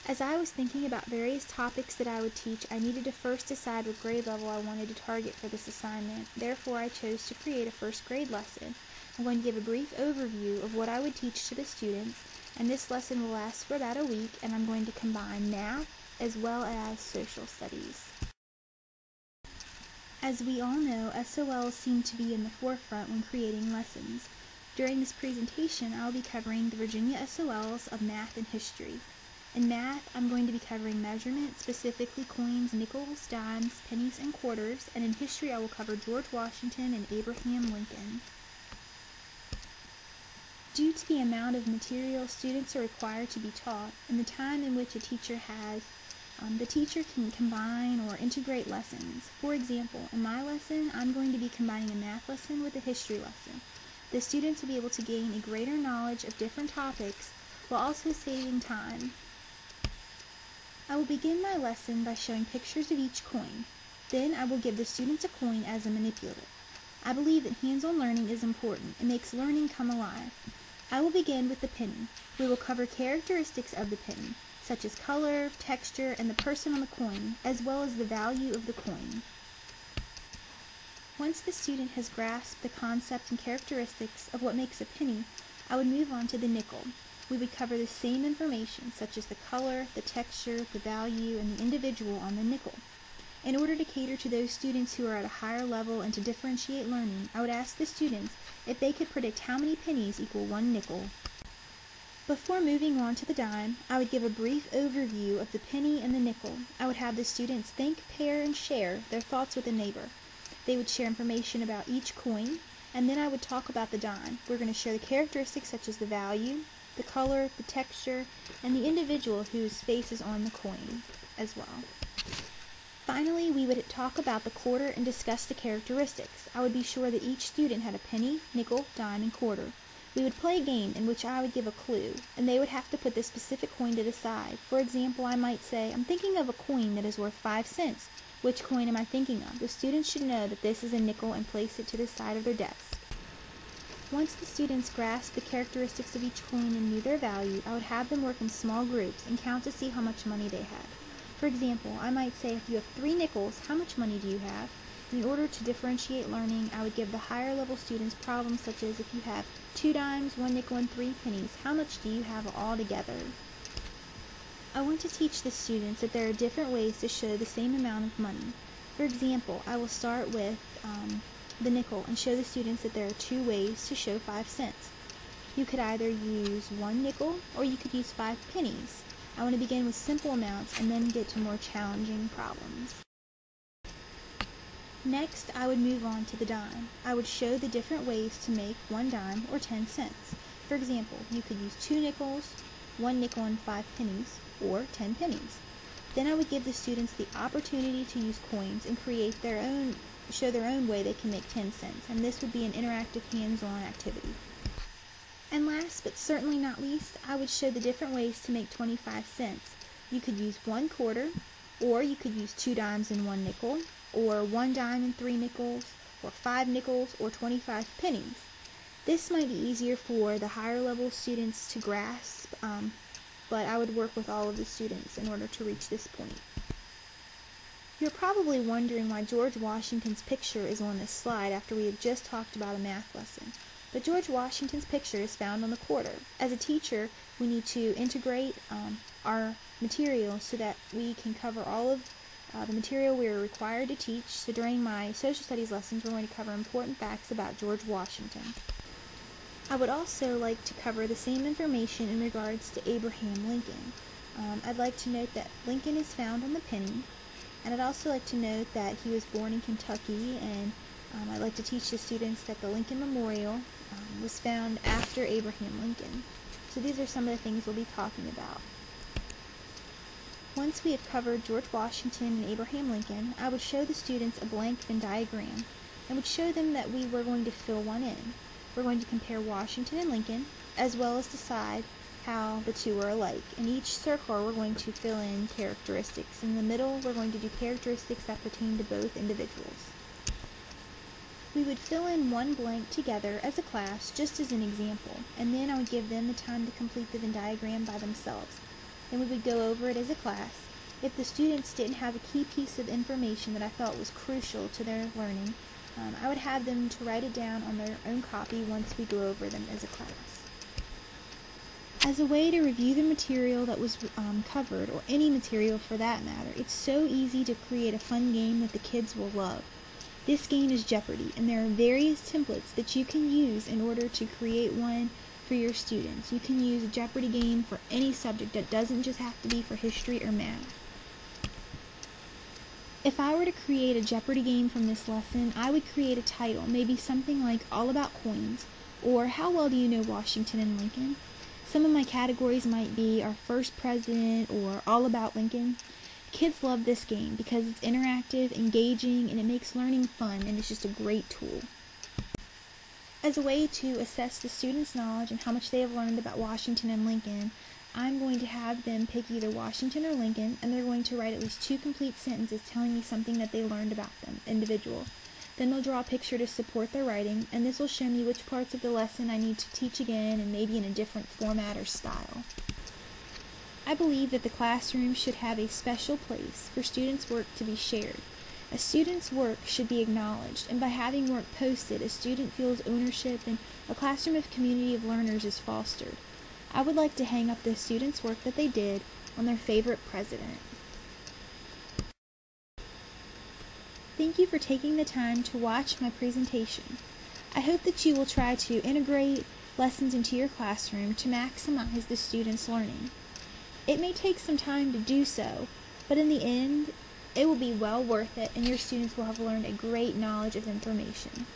As I was thinking about various topics that I would teach, I needed to first decide what grade level I wanted to target for this assignment. Therefore, I chose to create a first grade lesson. I'm going to give a brief overview of what I would teach to the students, and this lesson will last for about a week, and I'm going to combine math as well as social studies. As we all know, SOLs seem to be in the forefront when creating lessons. During this presentation, I'll be covering the Virginia SOLs of math and history. In math, I'm going to be covering measurement, specifically coins, nickels, dimes, pennies, and quarters, and in history I will cover George Washington and Abraham Lincoln. Due to the amount of material students are required to be taught and the time in which a teacher has, the teacher can combine or integrate lessons. For example, in my lesson, I'm going to be combining a math lesson with a history lesson. The students will be able to gain a greater knowledge of different topics while also saving time. I will begin my lesson by showing pictures of each coin. Then I will give the students a coin as a manipulative. I believe that hands-on learning is important. It makes learning come alive. I will begin with the penny. We will cover characteristics of the penny, such as color, texture, and the person on the coin, as well as the value of the coin. Once the student has grasped the concept and characteristics of what makes a penny, I would move on to the nickel. We would cover the same information, such as the color, the texture, the value, and the individual on the nickel. In order to cater to those students who are at a higher level and to differentiate learning, I would ask the students if they could predict how many pennies equal one nickel. Before moving on to the dime, I would give a brief overview of the penny and the nickel. I would have the students think, pair, and share their thoughts with a neighbor. They would share information about each coin, and then I would talk about the dime. We're going to share the characteristics such as the value, the color, the texture, and the individual whose face is on the coin as well. Finally, we would talk about the quarter and discuss the characteristics. I would be sure that each student had a penny, nickel, dime, and quarter. We would play a game in which I would give a clue, and they would have to put the specific coin to the side. For example, I might say, I'm thinking of a coin that is worth 5 cents. Which coin am I thinking of? The students should know that this is a nickel and place it to the side of their desk. Once the students grasped the characteristics of each coin and knew their value, I would have them work in small groups and count to see how much money they had. For example, I might say, if you have 3 nickels, how much money do you have? In order to differentiate learning, I would give the higher level students problems such as, if you have 2 dimes, 1 nickel, and 3 pennies, how much do you have all together? I want to teach the students that there are different ways to show the same amount of money. For example, I will start with the nickel and show the students that there are 2 ways to show 5 cents. You could either use 1 nickel or you could use 5 pennies. I want to begin with simple amounts and then get to more challenging problems. Next, I would move on to the dime. I would show the different ways to make 1 dime or 10 cents. For example, you could use 2 nickels, 1 nickel and 5 pennies, or 10 pennies. Then I would give the students the opportunity to use coins and show their own way they can make 10 cents, and this would be an interactive hands-on activity. And last but certainly not least, I would show the different ways to make 25 cents. You could use 1 quarter, or you could use 2 dimes and 1 nickel, or 1 dime and 3 nickels, or 5 nickels, or 25 pennies. This might be easier for the higher level students to grasp, but I would work with all of the students in order to reach this point. You're probably wondering why George Washington's picture is on this slide after we have just talked about a math lesson. But George Washington's picture is found on the quarter. As a teacher, we need to integrate our material so that we can cover all of the material we are required to teach. So during my social studies lessons, we're going to cover important facts about George Washington. I would also like to cover the same information in regards to Abraham Lincoln. I'd like to note that Lincoln is found on the penny, and I'd also like to note that he was born in Kentucky, and I'd like to teach the students that the Lincoln Memorial was found after Abraham Lincoln. So these are some of the things we'll be talking about. Once we have covered George Washington and Abraham Lincoln, I would show the students a blank Venn diagram and would show them that we were going to fill one in. We're going to compare Washington and Lincoln, as well as decide how the two are alike. In each circle, we're going to fill in characteristics. In the middle, we're going to do characteristics that pertain to both individuals. We would fill in one blank together as a class, just as an example, and then I would give them the time to complete the Venn diagram by themselves. then we would go over it as a class. If the students didn't have a key piece of information that I felt was crucial to their learning, I would have them to write it down on their own copy once we go over them as a class. As a way to review the material that was covered, or any material for that matter, it's so easy to create a fun game that the kids will love. This game is Jeopardy, and there are various templates that you can use in order to create one for your students. You can use a Jeopardy game for any subject. That doesn't just have to be for history or math. If I were to create a Jeopardy game from this lesson, I would create a title, maybe something like All About Coins, or How Well Do You Know Washington and Lincoln? Some of my categories might be Our First President or All About Lincoln. Kids love this game because it's interactive, engaging, and it makes learning fun, and it's just a great tool. As a way to assess the students' knowledge and how much they have learned about Washington and Lincoln, I'm going to have them pick either Washington or Lincoln, and they're going to write at least 2 complete sentences telling me something that they learned about them, individual. Then they'll draw a picture to support their writing, and this will show me which parts of the lesson I need to teach again, and maybe in a different format or style. I believe that the classroom should have a special place for students' work to be shared. A student's work should be acknowledged, and by having work posted, a student feels ownership and a classroom of community of learners is fostered. I would like to hang up the students' work that they did on their favorite president. Thank you for taking the time to watch my presentation. I hope that you will try to integrate lessons into your classroom to maximize the students' learning. It may take some time to do so, but in the end, it will be well worth it, and your students will have learned a great knowledge of information.